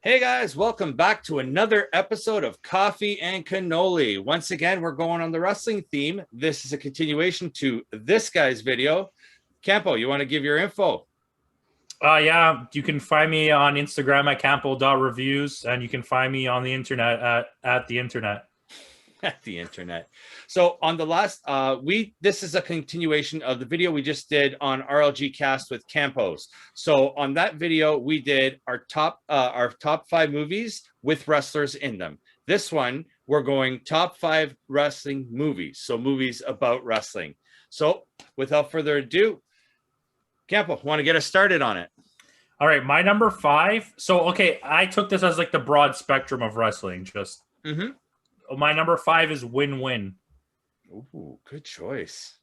Hey guys, welcome back to another episode of Coffee and Cannoli. Once again, we're going on the wrestling theme. This is a continuation to this guy's video. Campo, you want to give your info? Yeah, you can find me on Instagram at campo.reviews, and you can find me on the internet at the internet. At the internet. So on the last, this is a continuation of the video we just did on RLG Cast with Campos. So on that video, we did our top 5 movies with wrestlers in them. This one, we're going top 5 wrestling movies. So movies about wrestling. So without further ado, Campo, want to get us started on it? All right, my number 5. So, okay, I took this as like the broad spectrum of wrestling. Just my number 5 is Win-Win. Ooh, good choice.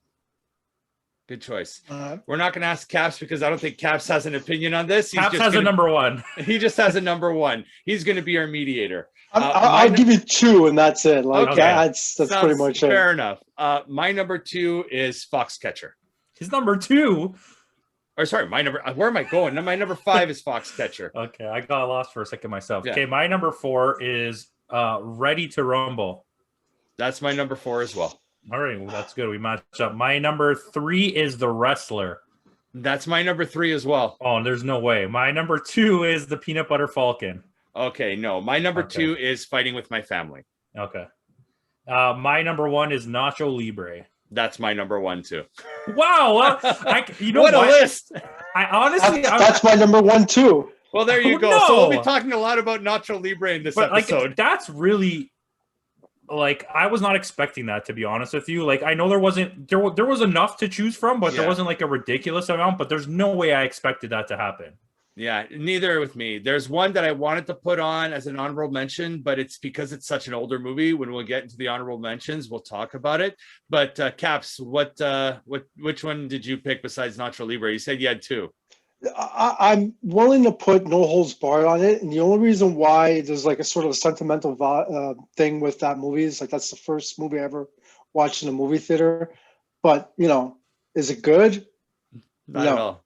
Good choice. We're not going to ask Caps because I don't think Caps has an opinion on this. Caps has a number 1. He just has a number 1. He's going to be our mediator. I'll give you 2, and that's it. Like okay. That's pretty much it. Fair enough. My number 2 is Foxcatcher. His number 2. Or sorry, my number. Where am I going? My number 5 is Foxcatcher. Okay, I got lost for a second myself. Yeah. Okay, my number 4 is Ready to Rumble. That's my number 4 as well. All right, well, that's good. We match up. My number 3 is The Wrestler. That's my number 3 as well. Oh, there's no way. My number 2 is The Peanut Butter Falcon. Okay, no. My number 2 is Fighting with My Family. Okay. My number 1 is Nacho Libre. That's my number 1 too. Wow, you know what a list! I honestly, that's my number 1 too. Well, there you go. No. So we'll be talking a lot about Nacho Libre in this episode. Like, that's really, like, I was not expecting that, to be honest with you. Like, I know there was enough to choose from, but there wasn't like a ridiculous amount. But there's no way I expected that to happen. Yeah, neither with me. There's one that I wanted to put on as an honorable mention, but it's because it's such an older movie. When we'll get into the honorable mentions, we'll talk about it. But Caps, which one did you pick besides Nacho Libre? You said you had 2. I'm willing to put No Holds Barred on it, and the only reason why there's like a sort of a sentimental thing with that movie is like that's the first movie I ever watched in a movie theater. But is it good? Not at all.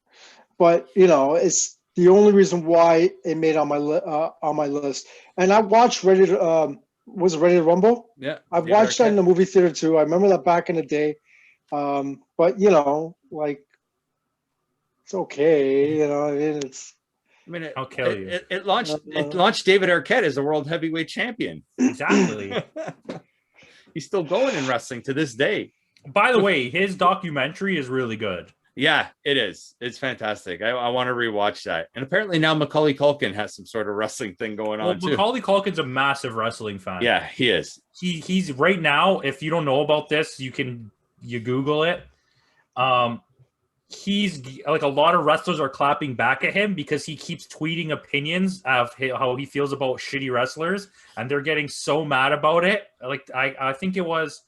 But it's the only reason why it made on my list. And I watched Ready to Rumble? Yeah. I've watched that in the movie theater too. I remember that back in the day. But like it's okay. I'll kill you. It launched David Arquette as the world heavyweight champion. Exactly. He's still going in wrestling to this day. By the way, his documentary is really good. Yeah, it is. It's fantastic. I want to rewatch that. And apparently now Macaulay Culkin has some sort of wrestling thing going on too. Macaulay Culkin's a massive wrestling fan. Yeah, he is. He's right now, if you don't know about this, you Google it. He's like, a lot of wrestlers are clapping back at him because he keeps tweeting opinions of how he feels about shitty wrestlers, and they're getting so mad about it. Like I think it was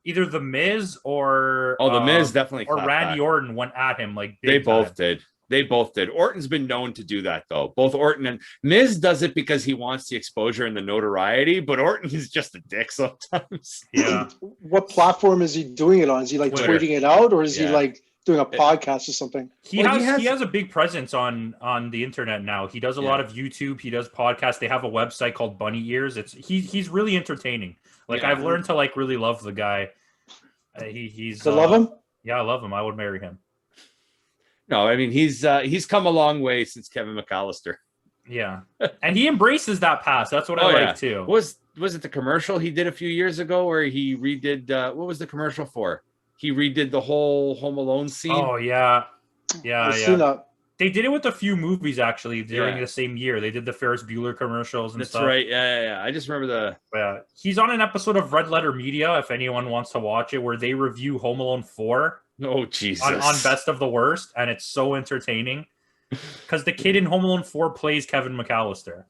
either The Miz or The Miz definitely or Randy Orton went at him like big they both time. did. They both did. Orton's been known to do that though. Both Orton and Miz does it because he wants the exposure and the notoriety, but Orton is just a dick sometimes. Yeah. What platform is he doing it on? Is he like Twitter. tweeting it out, or is he like doing a podcast or something? He has a big presence on the internet now. He does a lot of YouTube. He does podcasts. They have a website called Bunny Ears. He's really entertaining. Like, I've learned to like really love the guy. He's love him? Yeah, I love him. I would marry him. No, I mean he's come a long way since Kevin McAllister. Yeah, and he embraces that past. That's what I like too. Was it the commercial he did a few years ago where he redid? What was the commercial for? He redid the whole Home Alone scene. Oh yeah. Seen that. They did it with a few movies actually during the same year. They did the Ferris Bueller commercials and stuff. That's right. Yeah. I just remember he's on an episode of Red Letter Media, if anyone wants to watch it, where they review Home Alone 4. Oh, Jesus. On Best of the Worst, and it's so entertaining. Because the kid in Home Alone 4 plays Kevin McAllister.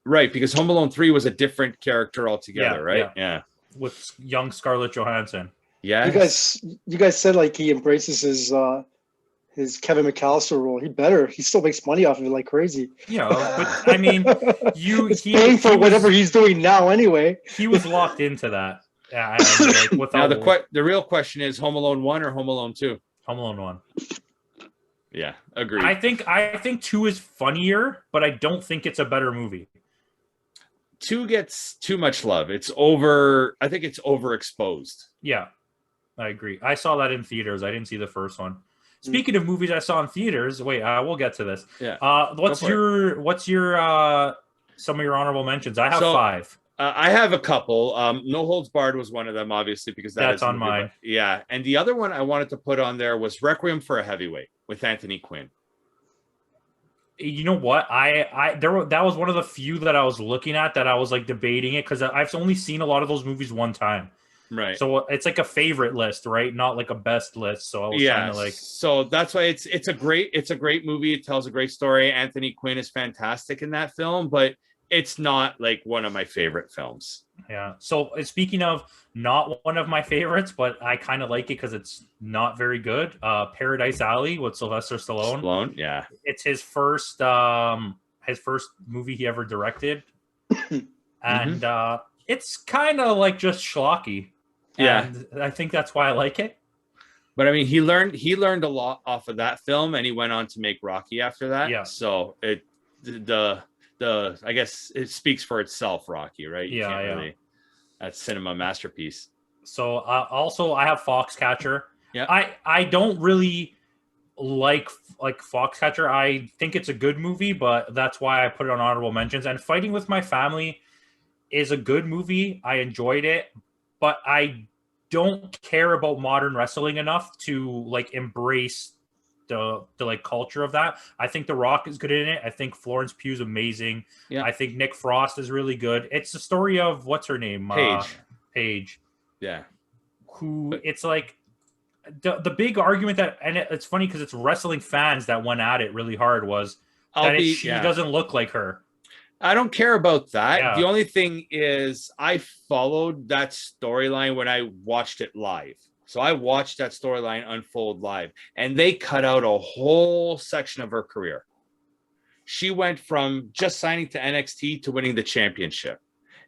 Right, because Home Alone 3 was a different character altogether, right? Yeah. With young Scarlett Johansson. Yeah. You guys said like he embraces his Kevin McAllister role. He still makes money off of it like crazy. Yeah, but I mean, he's paying for whatever he's doing now anyway. He was locked into that. Yeah. Now the real question is Home Alone 1 or Home Alone 2? Home Alone 1. Yeah, agreed. I think 2 is funnier, but I don't think it's a better movie. 2 gets too much love. It's over. I think it's overexposed. Yeah, I agree. I saw that in theaters. I didn't see the first one. Speaking of movies I saw in theaters, wait, we'll get to this. Yeah. What's your some of your honorable mentions? I have 5. I have a couple. No Holds Barred was one of them, obviously, because that's on mine. Yeah, and the other one I wanted to put on there was Requiem for a Heavyweight with Anthony Quinn. You know what? That was one of the few that I was looking at that I was like debating it because I've only seen a lot of those movies one time. Right. So it's like a favorite list, right? Not like a best list. So I was trying to like. So that's why it's a great movie. It tells a great story. Anthony Quinn is fantastic in that film, but it's not like one of my favorite films. Yeah. So speaking of not one of my favorites, but I kind of like it because it's not very good. Paradise Alley with Sylvester Stallone. Stallone, yeah. It's his first movie he ever directed, and it's kind of like just schlocky. Yeah, and I think that's why I like it. But I mean, he learned a lot off of that film, and he went on to make Rocky after that. Yeah. So I guess it speaks for itself, Rocky, right? That's cinema masterpiece. So also I have Foxcatcher. Yeah. I don't really like Foxcatcher. I think it's a good movie, but that's why I put it on honorable mentions. And Fighting with My Family is a good movie. I enjoyed it, but I don't care about modern wrestling enough to like embrace the like culture of that. I think The Rock is good in it. I think Florence Pugh's amazing. Yeah. I think Nick Frost is really good. It's the story of what's her name? Paige. Yeah. Who it's like the big argument that, and it's funny because it's wrestling fans that went at it really hard was she doesn't look like her. I don't care about that. Yeah. The only thing is I followed that storyline when I watched it live. So I watched that storyline unfold live, and they cut out a whole section of her career. She went from just signing to NXT to winning the championship,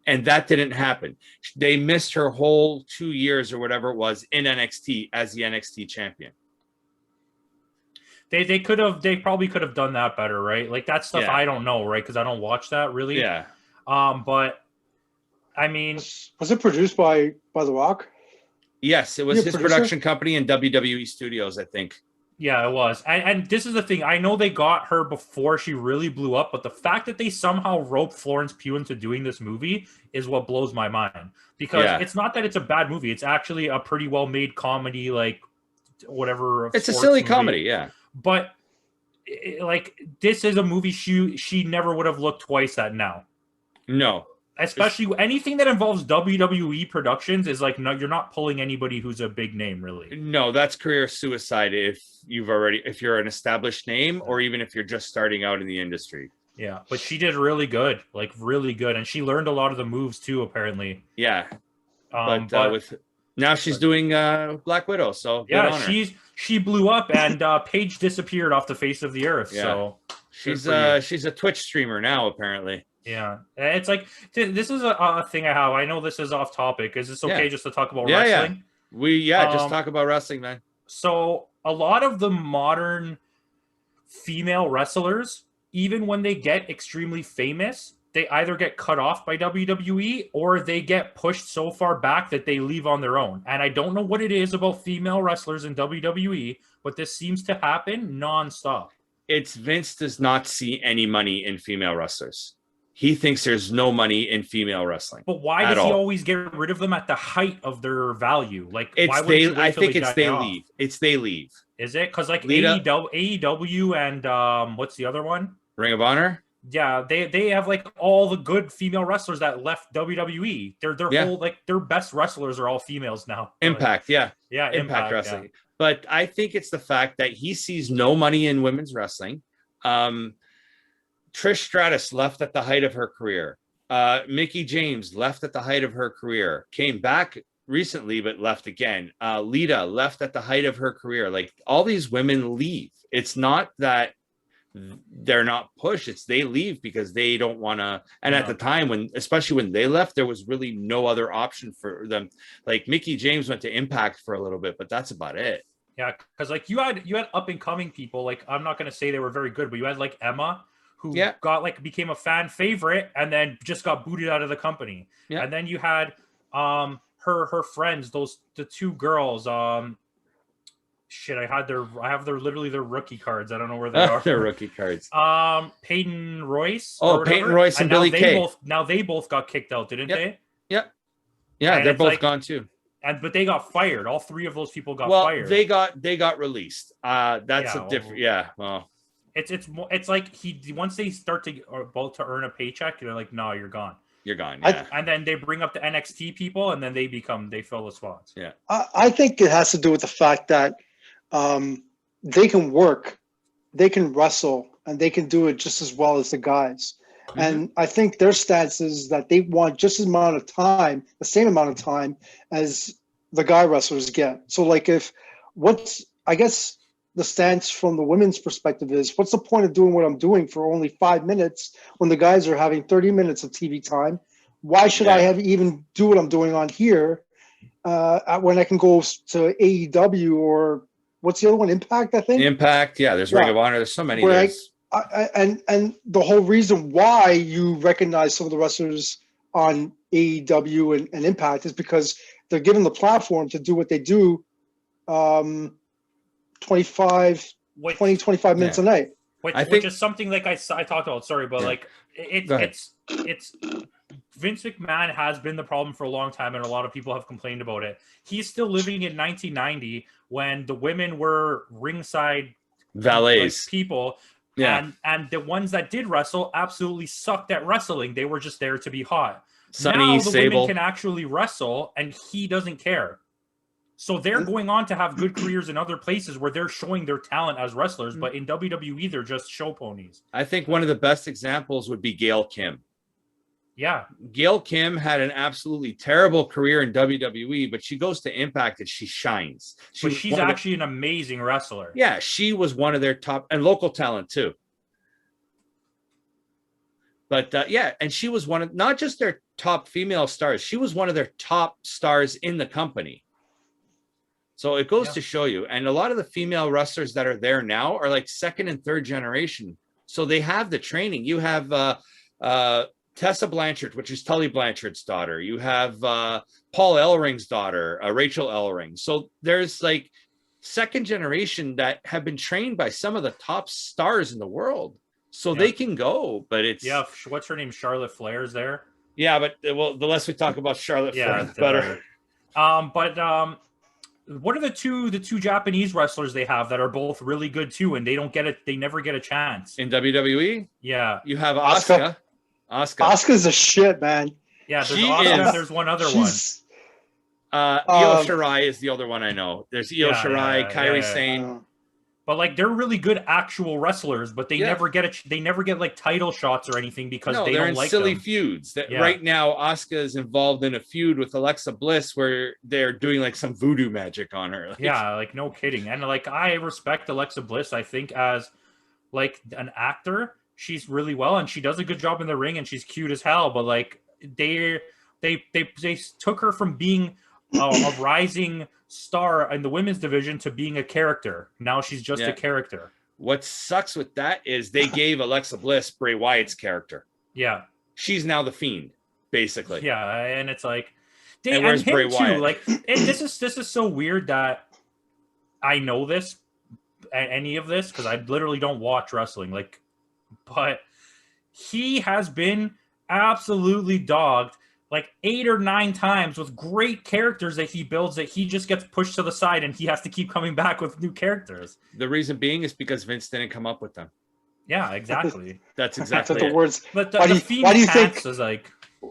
and that didn't happen. They missed her whole 2 years or whatever it was in NXT as the NXT champion. They probably could have done that better, right? Like that stuff I don't know, right? Because I don't watch that really. Yeah. But I mean, was it produced by The Rock? Yes, it was his production company and WWE Studios, I think. Yeah, it was. And this is the thing. I know they got her before she really blew up, but the fact that they somehow roped Florence Pugh into doing this movie is what blows my mind. Because it's not that it's a bad movie. It's actually a pretty well-made comedy, like whatever. It's a silly comedy, yeah. But like this is a movie she never would have looked twice at now. No. Especially anything that involves WWE productions is like, no, you're not pulling anybody who's a big name, really. No, that's career suicide if you're an established name, or even if you're just starting out in the industry. Yeah, but she did really good, like really good, and she learned a lot of the moves too, apparently. Yeah, but now she's doing Black Widow, so yeah, she blew up, and Paige disappeared off the face of the earth. Yeah. So she's a Twitch streamer now, apparently. Yeah, it's like this is a thing I have. I know this is off topic. Is this okay just to talk about wrestling? Yeah, just talk about wrestling, man. So a lot of the modern female wrestlers, even when they get extremely famous, they either get cut off by WWE or they get pushed so far back that they leave on their own. And I don't know what it is about female wrestlers in WWE, but this seems to happen nonstop. It's Vince does not see any money in female wrestlers. He thinks there's no money in female wrestling. But why does he always get rid of them at the height of their value? Like, why would they? I think it's they leave. It's they leave. Is it? Because like AEW and what's the other one? Ring of Honor. Yeah, they have like all the good female wrestlers that left WWE. Their whole like their best wrestlers are all females now. Impact, Impact Wrestling. Yeah. But I think it's the fact that he sees no money in women's wrestling. Trish Stratus left at the height of her career. Mickie James left at the height of her career. Came back recently, but left again. Lita left at the height of her career. Like all these women leave. It's not that they're not pushed. It's they leave because they don't want to. And at the time especially when they left, there was really no other option for them. Like Mickie James went to Impact for a little bit, but that's about it. Yeah, because like you had up and coming people. Like I'm not gonna say they were very good, but you had like Emma, who Yeah. became a fan favorite and then just got booted out of the company. Yeah. And then you had her friends, the two girls. Shit, I have their literally their rookie cards. I don't know where they are. They're rookie cards. Peyton Royce. Oh, Peyton Royce and Billy Kay. Now they both got kicked out, didn't they? Yep. Yeah, And they're it's both like- gone too. But they got fired. All three of those people got fired. they got released. That's Yeah, a different. Yeah. Well, It's like once they start to both to earn a paycheck, they're like, no, you're gone. you're gone. Yeah. And then they bring up the NXT people, and then they fill the spots. Yeah. I think it has to do with the fact that they can work, they can wrestle, and they can do it just as well as the guys. Mm-hmm. And I think their stance is that they want just as amount of time, the same amount of time as the guy wrestlers get. So like I guess the stance from the women's perspective is, what's the point of doing what I'm doing for only 5 minutes when the guys are having 30 minutes of TV time? Why should I even do what I'm doing on here when I can go to AEW or what's the other one? Impact, I think. Impact. Yeah. There's Ring of Honor. There's so many. Where and the whole reason why you recognize some of the wrestlers on AEW and Impact is because they're given the platform to do what they do 25 minutes a night. Which is something like I talked about. Sorry, but like it's Vince McMahon has been the problem for a long time, and a lot of people have complained about it. He's still living in 1990 when the women were ringside valets people. Yeah. And the ones that did wrestle absolutely sucked at wrestling. They were just there to be hot. Sunny, now the Sable women can actually wrestle, and he doesn't care. So they're going on to have good careers in other places where they're showing their talent as wrestlers, but in WWE, they're just show ponies. I think one of the best examples would be Gail Kim. Yeah. Gail Kim had an absolutely terrible career in WWE, but she goes to Impact and she shines. She's actually an amazing wrestler. Yeah, she was one of their top, and local talent too. But and she was one of not just their top female stars, she was one of their top stars in the company. So it goes to show you. And a lot of the female wrestlers that are there now are like second and third generation. So they have the training. You have Tessa Blanchard, which is Tully Blanchard's daughter. You have Paul Ellring's daughter, Rachel Ellring. So there's like second generation that have been trained by some of the top stars in the world. So they can go, but it's... Yeah, what's her name? Charlotte Flair's there? Yeah, but the less we talk about Charlotte Flair, the better. What are the two Japanese wrestlers they have that are both really good too, and they never get a chance? In WWE? Yeah. You have Asuka. Asuka's a shit, man. Yeah, there's Asuka, there's one other one. Io Shirai is the other one I know. There's Io Shirai, Kairi Sane. But like they're really good actual wrestlers, but they never get like title shots or anything because they don't like silly them. feuds. Right now, Asuka is involved in a feud with Alexa Bliss where they're doing like some voodoo magic on her. Like no kidding. And like I respect Alexa Bliss. I think as like an actor, she's really well and she does a good job in the ring and she's cute as hell. But like they took her from being a rising star in the women's division to being a character. Now she's just a character. What sucks with that is they gave Alexa Bliss Bray Wyatt's character. Yeah. She's now the Fiend, basically. Yeah, and it's like and where's Bray Wyatt? Like this is so weird that I know this any of this because I literally don't watch wrestling. Like, but he has been absolutely dogged like 8 or 9 times with great characters that he builds that he just gets pushed to the side and he has to keep coming back with new characters. The reason being is because Vince didn't come up with them. Yeah, exactly. That's exactly the words. But why do you think is like?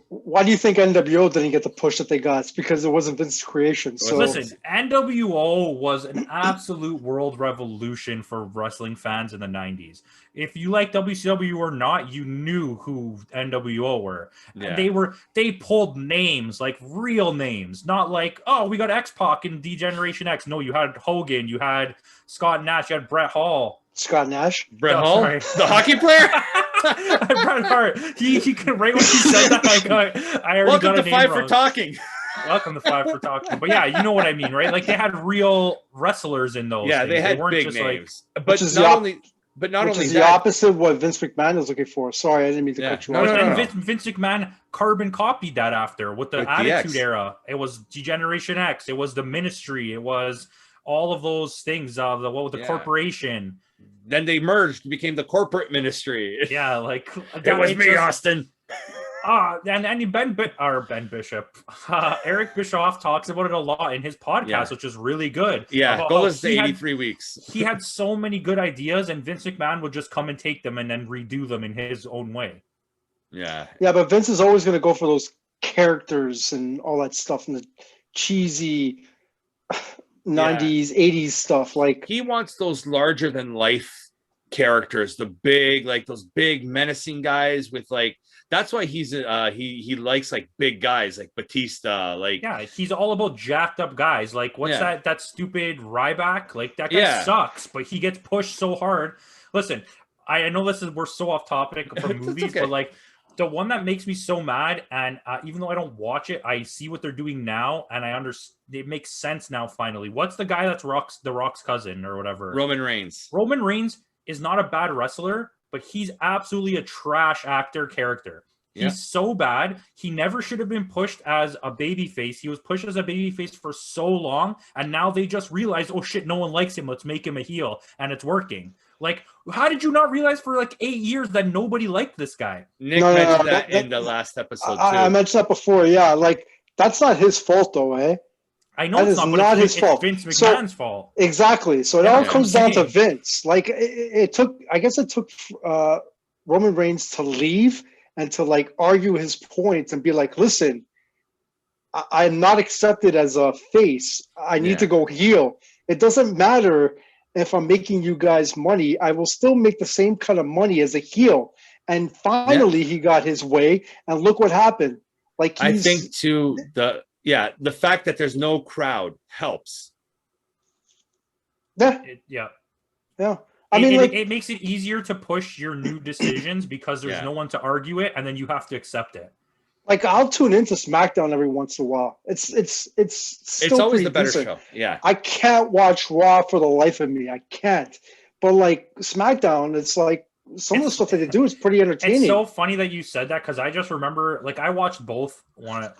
Why do you think NWO didn't get the push that they got? It's because it wasn't Vince's creation. So listen, NWO was an absolute world revolution for wrestling fans in the 90s. If you like WCW or not, you knew who NWO were. Yeah. And they pulled names, like real names, not like, oh, we got X-Pac and D-Generation X. No, you had Hogan, you had Scott Nash, you had Bret Hall. Scott Nash? Bret Hall? Sorry. The hockey player? Bret Hart. He could right when he said that. I already Welcome got a to name Five wrong. for Talking. Welcome to Five for Talking. But yeah, you know what I mean, right? Like they had real wrestlers in those. Yeah, things. they had weren't big just names. like, But not only the that. opposite of what Vince McMahon is looking for. Sorry, I didn't mean to cut you off. And Vince McMahon carbon copied that after with the Attitude Era. It was Generation X. It was the Ministry. It was all of those things. The corporation. Then they merged, became the Corporate Ministry. Yeah, like it was me, Austin. And Ben Bishop, Eric Bischoff talks about it a lot in his podcast, which is really good. Yeah, go listen to 83 Weeks. He had so many good ideas, and Vince McMahon would just come and take them and then redo them in his own way. Yeah, but Vince is always going to go for those characters and all that stuff and the cheesy 90s, 80s stuff. Like he wants those larger than life characters, the big, like those big menacing guys with like. That's why he likes like big guys like Batista. Like he's all about jacked up guys. Like what's that stupid Ryback? Like that guy sucks, but he gets pushed so hard. Listen, I know we're so off topic from movies, but like the one that makes me so mad, and even though I don't watch it, I see what they're doing now, and I understand it makes sense now. Finally, what's the guy that's the Rock's cousin or whatever? Roman Reigns. Roman Reigns is not a bad wrestler, but he's absolutely a trash actor character. He's so bad. He never should have been pushed as a babyface. He was pushed as a babyface for so long, and now they just realized, oh shit, no one likes him. Let's make him a heel, and it's working. Like, how did you not realize for like 8 years that nobody liked this guy? Nick mentioned that in the last episode too. I mentioned that before. Yeah, like that's not his fault though, eh? I know it's not his fault. It's Vince McMahon's fault. Exactly. So it all comes down to Vince. Like it took Roman Reigns to leave and to like argue his points and be like, listen, I'm not accepted as a face. I need to go heel. It doesn't matter if I'm making you guys money. I will still make the same kind of money as a heel. And finally he got his way, and look what happened. Like I think too the fact that there's no crowd helps. Yeah. I mean, it makes it easier to push your new decisions because there's no one to argue it, and then you have to accept it. Like I'll tune into SmackDown every once in a while. It's always the better show. Yeah. I can't watch Raw for the life of me. I can't. But like SmackDown, it's like some of the stuff that they do is pretty entertaining. It's so funny that you said that because I just remember, like, I watched both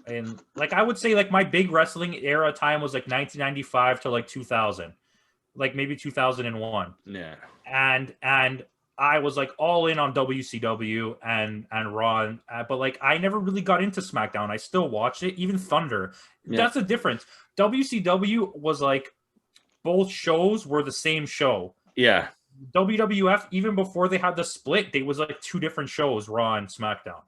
and like I would say like my big wrestling era time was like 1995 to like 2000, like maybe 2001. Yeah. And I was like all in on WCW and Raw, but like I never really got into SmackDown. I still watched it, even Thunder. Yeah. That's the difference. WCW was like both shows were the same show. Yeah. WWF, even before they had the split, they was like two different shows, Raw and SmackDown.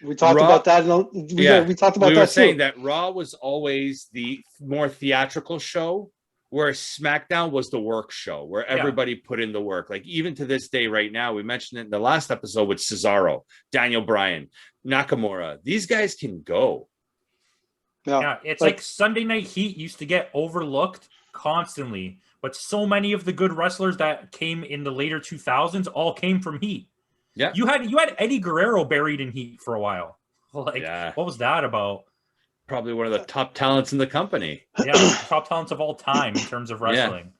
We talked about that. We talked about that. We were saying that Raw was always the more theatrical show, where SmackDown was the work show, where everybody put in the work. Like even to this day, right now, we mentioned it in the last episode with Cesaro, Daniel Bryan, Nakamura. These guys can go. Yeah, it's like Sunday Night Heat used to get overlooked constantly. But so many of the good wrestlers that came in the later 2000s all came from Heat. Yeah, you had Eddie Guerrero buried in Heat for a while. Like, what was that about? Probably one of the top talents in the company. Yeah, top talents of all time in terms of wrestling.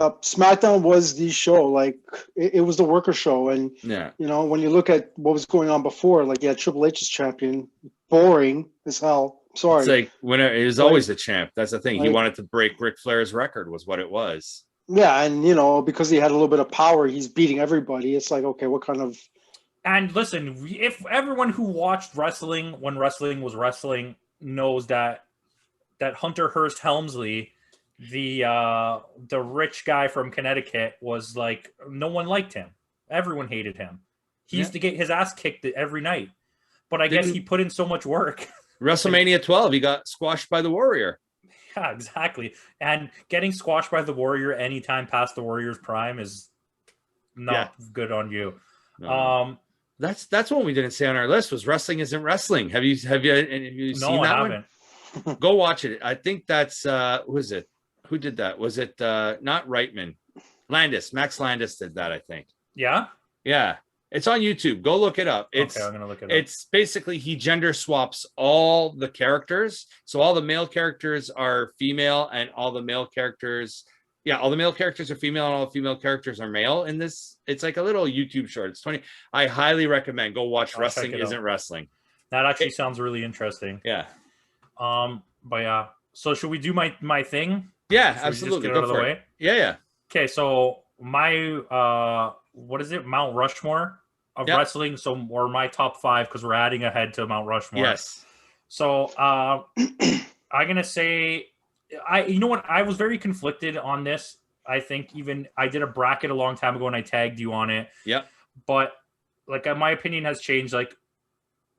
SmackDown was the show. Like it was the worker show, and you know when you look at what was going on before, like Triple H is champion, boring as hell. Sorry. It's like it was always the champ. That's the thing. He wanted to break Ric Flair's record was what it was. Yeah, and because he had a little bit of power, he's beating everybody. It's like, okay, what kind of... And listen, if everyone who watched wrestling when wrestling was wrestling knows that Hunter Hearst Helmsley, the rich guy from Connecticut, was like, no one liked him. Everyone hated him. He used to get his ass kicked every night. But I guess he put in so much work. WrestleMania 12, he got squashed by the Warrior. Yeah, exactly. And getting squashed by the Warrior anytime past the Warrior's prime is not good on you. No. That's one we didn't say on our list was Wrestling Isn't Wrestling. Have you seen that haven't. One? Go watch it. I think that's who is it? Who did that? Was it not Reitman? Landis. Max Landis did that, I think. Yeah? Yeah. It's on YouTube. Go look it up. Okay, I'm gonna look it up. It's basically he gender swaps all the characters. So all the male characters are female, and all the male characters, all the male characters are female, and all the female characters are male. In this, it's like a little YouTube short. It's 20. I highly recommend. Go watch I'll Wrestling check it Isn't out. Wrestling. That actually sounds really interesting. Yeah. But yeah. So should we do my thing? Yeah, Should we just absolutely. get it Go out of the for way? it. Yeah. Okay, so my what is it? Mount Rushmore of wrestling. So or my top 5 because we're adding a head to Mount Rushmore. Yes. So I'm gonna say you know what? I was very conflicted on this. I think even I did a bracket a long time ago and I tagged you on it. Yep. But like my opinion has changed. Like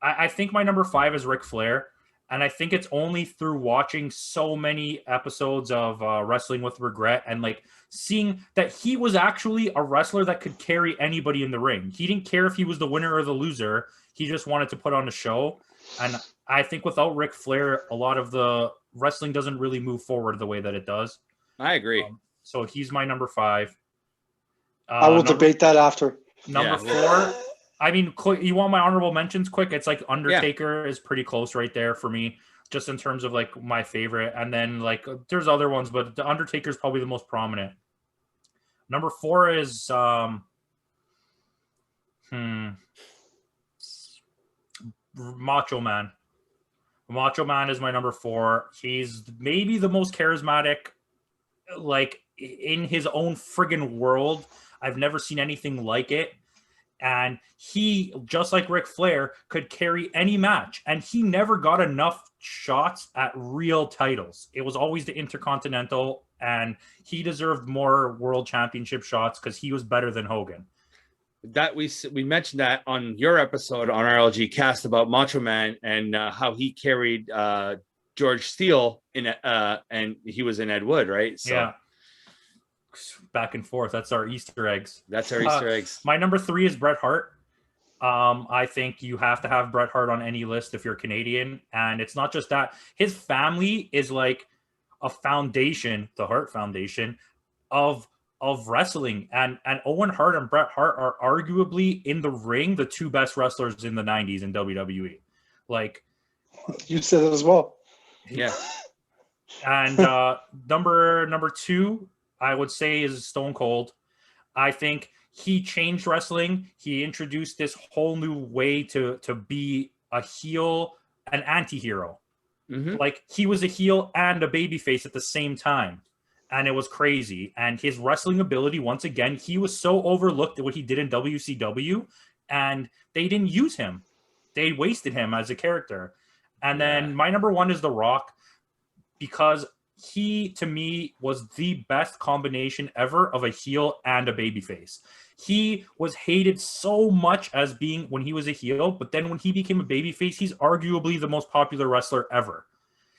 I think my number 5 is Ric Flair. And I think it's only through watching so many episodes of Wrestling with Regret and like seeing that he was actually a wrestler that could carry anybody in the ring. He didn't care if he was the winner or the loser. He just wanted to put on a show. And I think without Ric Flair, a lot of the wrestling doesn't really move forward the way that it does. I agree. So he's my number 5. I will debate that after. Number 4. I mean, you want my honorable mentions quick? It's like Undertaker is pretty close right there for me, just in terms of like my favorite. And then like there's other ones, but the Undertaker is probably the most prominent. Number 4 is Macho Man. Macho Man is my number 4. He's maybe the most charismatic, like in his own friggin' world. I've never seen anything like it. And he, just like Ric Flair, could carry any match. And he never got enough shots at real titles. It was always the Intercontinental, and he deserved more World Championship shots because he was better than Hogan. That we mentioned that on your episode on RLG Cast about Macho Man and how he carried George Steele in and he was in Ed Wood, right? So. Yeah. Back and forth. That's our Easter eggs. That's our Easter eggs. My number 3 is Bret Hart. I think you have to have Bret Hart on any list if you're Canadian. And it's not just that. His family is like a foundation, the Hart Foundation, of wrestling. And Owen Hart and Bret Hart are arguably in the ring the 2 best wrestlers in the 90s in WWE. Like you said it as well. Yeah. And number 2, I would say, is Stone Cold. I think he changed wrestling. He introduced this whole new way to be a heel, an anti-hero. Mm-hmm. Like he was a heel and a babyface at the same time. And it was crazy. And his wrestling ability, once again, he was so overlooked at what he did in WCW, and they didn't use him. They wasted him as a character. And then my number 1 is The Rock, because he, to me, was the best combination ever of a heel and a babyface. He was hated so much as being when he was a heel, but then when he became a babyface, he's arguably the most popular wrestler ever.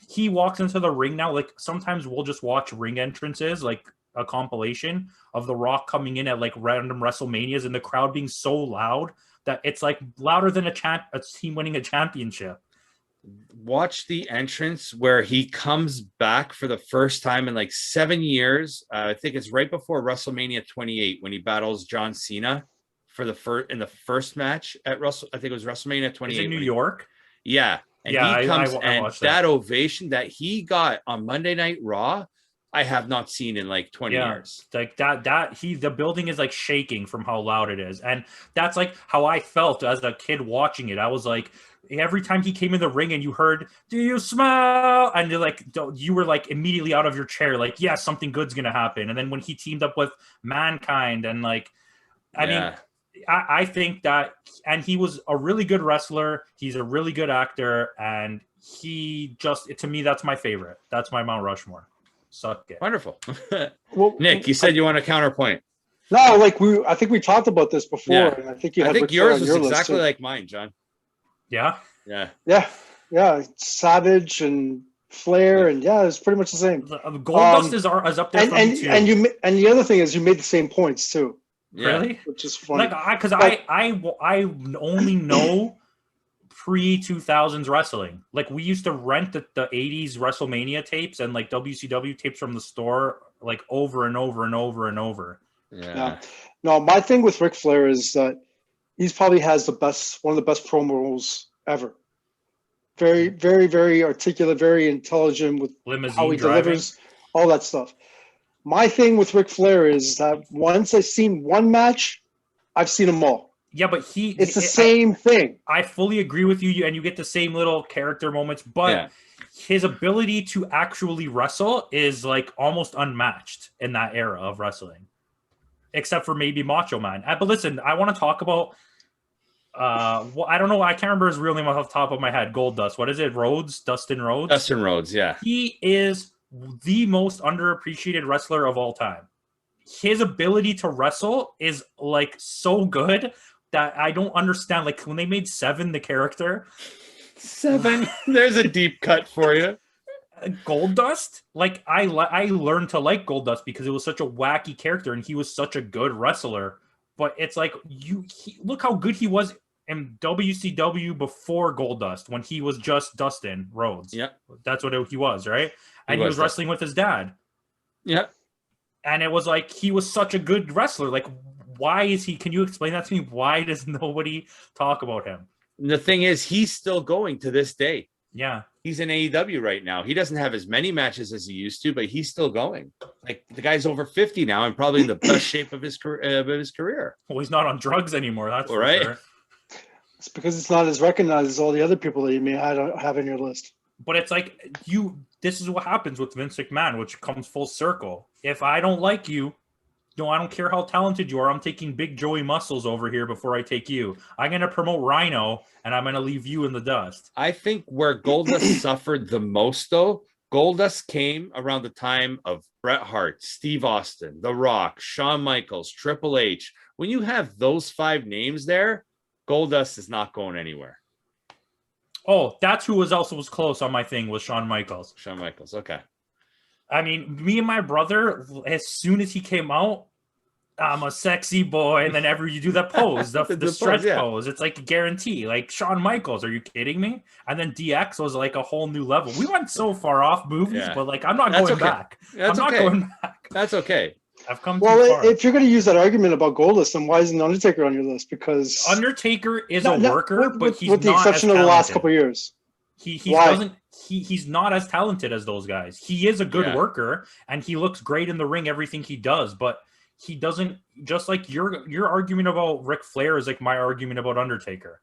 He walks into the ring now, like sometimes we'll just watch ring entrances, like a compilation of The Rock coming in at like random WrestleManias and the crowd being so loud that it's like louder than a team winning a championship. Watch the entrance where he comes back for the first time in like 7 years. I think it's right before WrestleMania 28 when he battles John Cena for the first match at I think it was WrestleMania 28. Is it New York? Yeah. And yeah, he comes I and that ovation that he got on Monday Night Raw, I have not seen in like 20 years. Like the building is like shaking from how loud it is. And that's like how I felt as a kid watching it. I was like, every time he came in the ring and you heard, "Do you smell?" and you're like, you were like immediately out of your chair, like, yeah, something good's gonna happen. And then when he teamed up with Mankind and like, I mean, I think that, and he was a really good wrestler. He's a really good actor, and he just, to me, that's my favorite. That's my Mount Rushmore. Suck it. Wonderful. Well, Nick, you said you want a counterpoint. No, like I think we talked about this before, and I think yours was exactly like mine, John. Yeah. Savage and Flair, and it's pretty much the same. Goldust is up there for me too. And the other thing is you made the same points too. Really? Which is funny. Because I only know pre-2000s wrestling. Like we used to rent the 80s WrestleMania tapes and like WCW tapes from the store like over and over and over and over. Yeah. No, my thing with Ric Flair is that He's probably has one of the best promos ever. Very, very, very articulate, very intelligent with Limousine how he driving. delivers, all that stuff. My thing with Ric Flair is that once I've seen one match, I've seen them all. Yeah, but It's the same thing. I fully agree with you, and you get the same little character moments, but his ability to actually wrestle is like almost unmatched in that era of wrestling, except for maybe Macho Man. But listen, I want to talk about well, I don't know, I can't remember his real name off the top of my head. Goldust. What is it? Dustin Rhodes? Dustin Rhodes, yeah. He is the most underappreciated wrestler of all time. His ability to wrestle is like so good that I don't understand. Like when they made Seven the character. Seven. There's a deep cut for you. Goldust, like I learned to like Goldust because it was such a wacky character and he was such a good wrestler. But it's like look how good he was in WCW before Goldust when he was just Dustin Rhodes. Yeah, that's what he was, right? And he was wrestling with his dad. Yeah, and it was like he was such a good wrestler. Like, why is he? Can you explain that to me? Why does nobody talk about him? The thing is, he's still going to this day. Yeah. He's in AEW right now. He doesn't have as many matches as he used to, but he's still going. Like the guy's over 50 now and probably in the best shape of his career. Well, he's not on drugs anymore. That's for right. Sure. It's because it's not as recognized as all the other people that you may have in your list. But it's like this is what happens with Vince McMahon, which comes full circle. If I don't like you, I don't care how talented you are. I'm taking Big Joey Muscles over here before I take you. I'm going to promote Rhino, and I'm going to leave you in the dust. I think where Goldust suffered the most, though, Goldust came around the time of Bret Hart, Steve Austin, The Rock, Shawn Michaels, Triple H. When you have those 5 names there, Goldust is not going anywhere. Oh, that's who was close on my thing was Shawn Michaels. Shawn Michaels, okay. I mean, me and my brother, as soon as he came out, I'm a sexy boy, and then you do that pose, the stretch pose. It's like a guarantee. Like Shawn Michaels, are you kidding me? And then DX was like a whole new level. We went so far off movies, but like I'm not going back. I'm not going back. That's okay. I've come too far. If you're going to use that argument about Goldust, then why isn't Undertaker on your list? Because Undertaker is a worker, but he's with the exception of the last couple of years. He's not as talented as those guys. He is a good worker, and he looks great in the ring. Everything he does, but he doesn't. Just like your argument about Ric Flair is like my argument about Undertaker.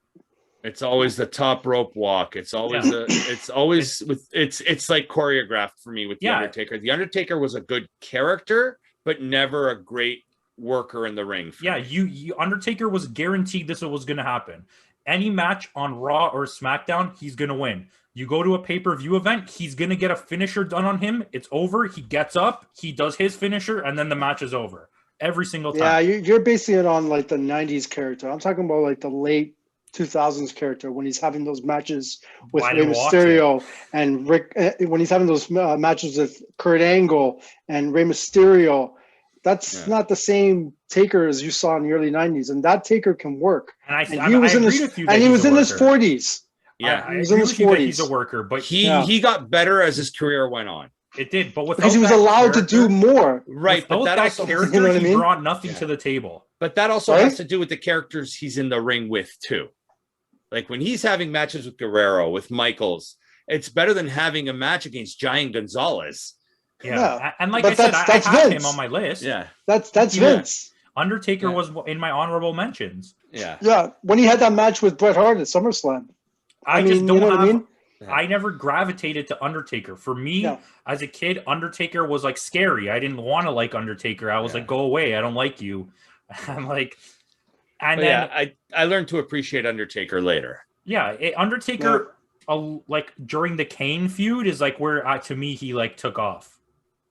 It's always the top rope walk. It's always it's like choreographed for me with the Undertaker. The Undertaker was a good character, but never a great worker in the ring. You Undertaker was guaranteed this was going to happen. Any match on Raw or SmackDown, he's going to win. You go to a pay-per-view event, he's going to get a finisher done on him. It's over. He gets up, he does his finisher, and then the match is over. Every single time. Yeah, you're basing it on like the 90s character. I'm talking about like the late 2000s character when he's having those matches with Rey Mysterio and Rick. When he's having those matches with Kurt Angle and Rey Mysterio. That's not the same Taker as you saw in the early 90s, and that Taker can work. And he was in his 40s. Yeah, he was in his 40s. He's a worker, but he got better as his career went on. It did, but because he was allowed to do more. Right, but that also character, you know what I mean? He brought nothing to the table. But that also has to do with the characters he's in the ring with too. Like when he's having matches with Guerrero, with Michaels, it's better than having a match against Giant Gonzalez. Yeah. And like I said, I have him on my list. Yeah, that's Vince. Undertaker was in my honorable mentions. Yeah. When he had that match with Bret Hart at SummerSlam. I just don't have. I never gravitated to Undertaker. For me, as a kid, Undertaker was like scary. I didn't want to like Undertaker. I was like, go away. I don't like you. I'm like, and then I learned to appreciate Undertaker later. Yeah, Undertaker, like during the Kane feud, is like where to me he like took off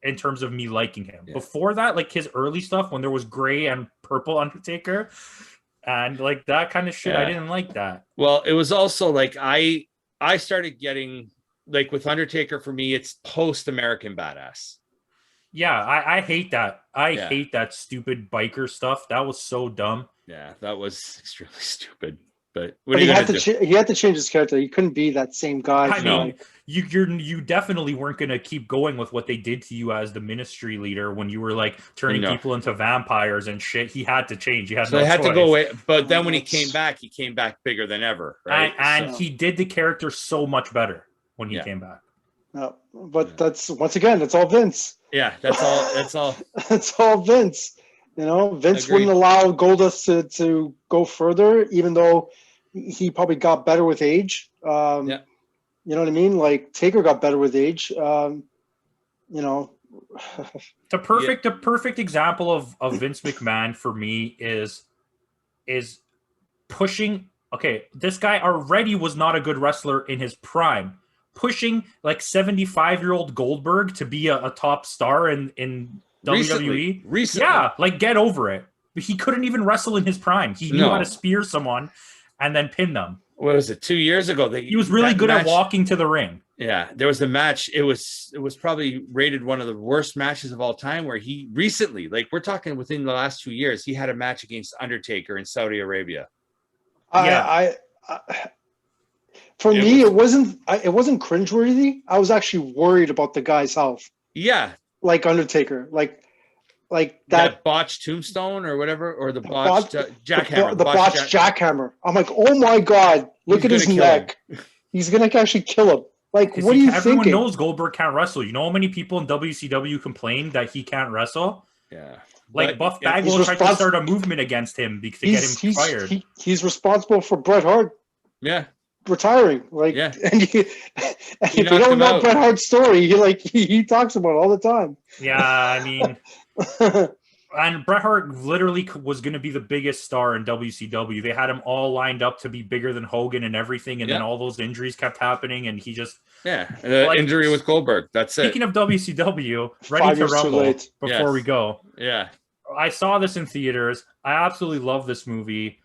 in terms of me liking him. Yeah. Before that, like his early stuff when there was gray and purple Undertaker, and like that kind of shit, I didn't like that. Well, it was also like I started getting like with Undertaker for me, it's post-American Badass. Yeah, I hate that. I hate that stupid biker stuff. That was so dumb. Yeah, that was extremely stupid. But what But are you he gonna had do? to he had to change his character. He couldn't be that same guy. I No. mean, you definitely weren't gonna keep going with what they did to you as the ministry leader when you were like turning No. people into vampires and shit. He had to change. He had So no they had choice. to go away. But then when he That's- came back bigger than ever, right? And So- he did the character so much better when he Yeah. came back. No, but that's once again, it's all Vince. Yeah, that's all. That's all. It's all Vince. You know, Vince Agreed. wouldn't allow Goldust to go further, even though he probably got better with age. Yeah. You know what I mean? Like Taker got better with age. You know, The perfect example of Vince McMahon for me is pushing. Okay, this guy already was not a good wrestler in his prime. Pushing like 75-year-old Goldberg to be a top star in WWE. Recently. Yeah, like get over it. He couldn't even wrestle in his prime. He knew No. how to spear someone and then pin them. What was it? 2 years ago. He was really that good match- at walking to the ring. Yeah, there was a match. It was probably rated one of the worst matches of all time. Where he recently, like we're talking within the last 2 years, he had a match against Undertaker in Saudi Arabia. For It me, it wasn't cringeworthy. I was actually worried about the guy's health, Yeah, like Undertaker, like that botched tombstone or whatever, or the botched jackhammer. the botched jackhammer. I'm like, oh my god, look He's at his gonna kill neck. He's gonna actually kill him. Like, Because what are you everyone thinking? knows Goldberg can't wrestle. You know how many people in WCW complained that he can't wrestle? Yeah, Like But Buff yeah, Bagwell he's tried to start a movement against him to get him fired. He's responsible for Bret Hart yeah, retiring. Like, Yeah. and if you knocked don't him know out. Bret Hart's story, he talks about it all the time. Yeah, I mean, and Bret Hart literally was going to be the biggest star in WCW. They had him all lined up to be bigger than Hogan and everything, and then Yeah. all those injuries kept happening, and he just. yeah. The Like, injury with Goldberg. That's it. Speaking of WCW, Ready 5 to years too Rumble. late. Before Yes. we go, Yeah, I saw this in theaters. I absolutely love this movie.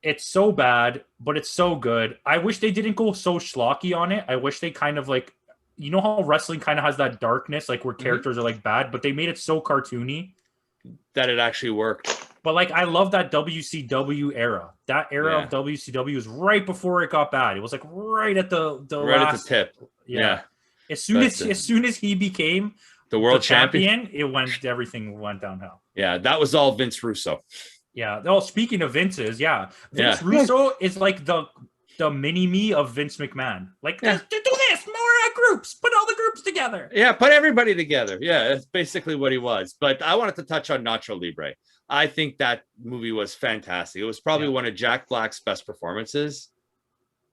It's so bad, but it's so good. I wish they didn't go so schlocky on it. I wish they kind of like, you know how wrestling kind of has that darkness, like where characters are like bad, but they made it so cartoony. that it actually worked. But like, I love that WCW era. That era Yeah. of WCW was right before it got bad. It was like right at the Right last. at the tip. Yeah. As soon But, as soon as he became The world the champion. everything went downhill. Yeah, that was all Vince Russo. Yeah. Oh, speaking of Vince's, yeah, Vince Yeah. Russo is like the mini me of Vince McMahon. Like, Yeah. do this more groups. Put all the groups together. Yeah, put everybody together. Yeah, that's basically what he was. But I wanted to touch on Nacho Libre. I think that movie was fantastic. It was probably one of Jack Black's best performances,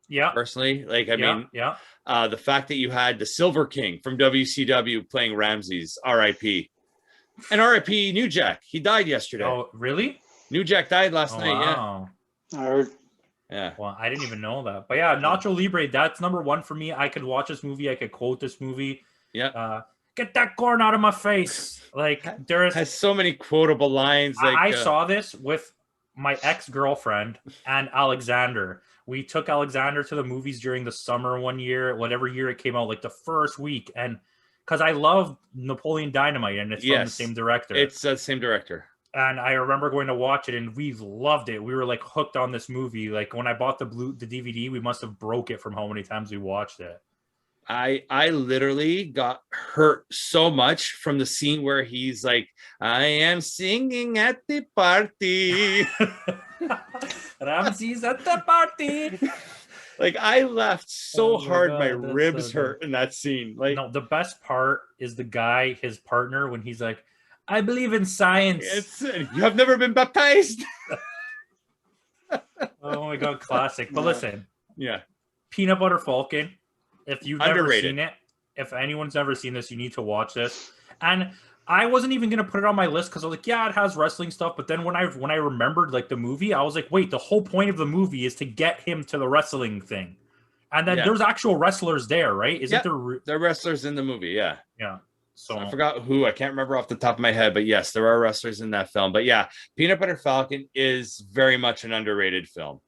Yeah. personally. Like, I mean, yeah. the fact that you had the Silver King from WCW playing Ramses, RIP. And RIP New Jack. He died yesterday. Oh, really? New Jack died last Oh, night. wow. I heard. Yeah. Well, I didn't even know that. But yeah, Nacho Libre, that's number one for me. I could watch this movie. I could quote this movie. Yeah. Get that corn out of my face. Like, there's. Has so many quotable lines. Like, I saw this with my ex-girlfriend and Alexander. We took Alexander to the movies during the summer one year, whatever year it came out, like the first week. And because I love Napoleon Dynamite and it's from the Yes. same director. It's the same director. And I remember going to watch it and we loved it. We were like hooked on this movie. Like when I bought the DVD, we must have broke it from how many times we watched it. I literally got hurt so much from the scene where he's like, I am singing at the party. Ramses at the party. Like, I laughed so Oh my hard, God, my that's ribs so good. hurt in that scene. Like, No, the best part is the guy, his partner, when he's like, I believe in science. you have never been baptized. Oh my God, classic. But listen, Yeah. Peanut Butter Falcon, if you've never Underrated. seen it, if anyone's never seen this, you need to watch this. And I wasn't even gonna put it on my list because I was like, yeah, it has wrestling stuff. But then when I remembered like the movie, I was like, wait, the whole point of the movie is to get him to the wrestling thing. And then Yeah. there's actual wrestlers there, right? Isn't Yep. there? They're wrestlers in the movie. Yeah. Yeah. So I forgot who. I can't remember off the top of my head, but yes, there are wrestlers in that film. But yeah, Peanut Butter Falcon is very much an underrated film.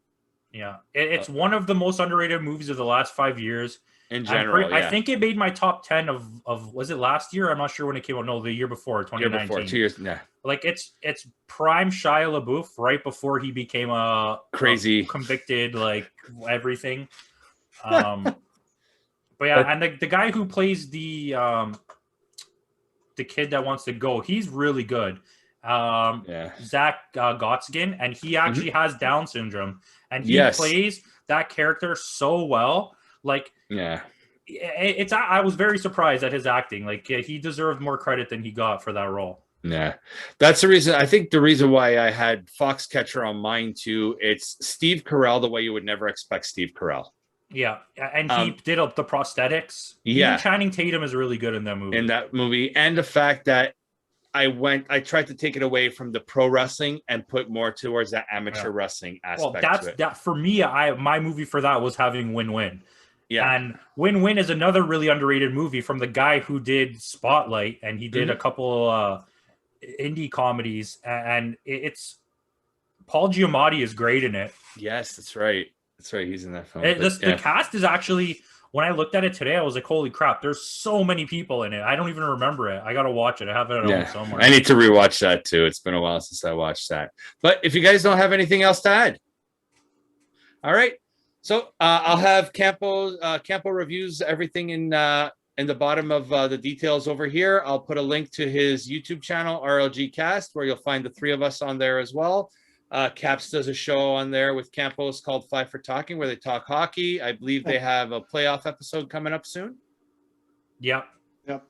Yeah, it's one of the most underrated movies of the last 5 years. In general, I think it made my top 10 of was it last year? I'm not sure when it came out. No, the year before, 2019. Year before, 2 years. Yeah, Like it's prime Shia LaBeouf right before he became a convicted like everything. But yeah, and the guy who plays the kid that wants to go, he's really good. Zach Gotteskin, and he actually has Down syndrome, and he plays that character so well. Like, I was very surprised at his acting. Like, he deserved more credit than he got for that role. Yeah, that's the reason. I think the reason why I had Foxcatcher on mine too. It's Steve Carell, the way you would never expect Steve Carell. Yeah, and he did up the prosthetics. Yeah, even Channing Tatum is really good in that movie. And the fact that I tried to take it away from the pro wrestling and put more towards that amateur wrestling aspect. Well, that for me. My movie for that was having Win-Win. Yeah, and Win-Win is another really underrated movie from the guy who did Spotlight, and he did a couple indie comedies, and it's Paul Giamatti is great in it. Yes, that's right. That's right. He's in that film. The cast is actually, when I looked at it today, I was like, holy crap, there's so many people in it. I don't even remember it. I got to watch it. I have it at home somewhere. I need to rewatch that too. It's been a while since I watched that. But if you guys don't have anything else to add. All right. So I'll have Campo Reviews everything in the bottom of the details over here. I'll put a link to his YouTube channel, RLG Cast, where you'll find the three of us on there as well. Caps does a show on there with Campos called Five for Talking, where they talk hockey. I believe they have a playoff episode coming up soon. Yeah.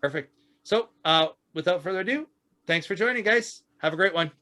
Perfect. So without further ado, thanks for joining, guys. Have a great one.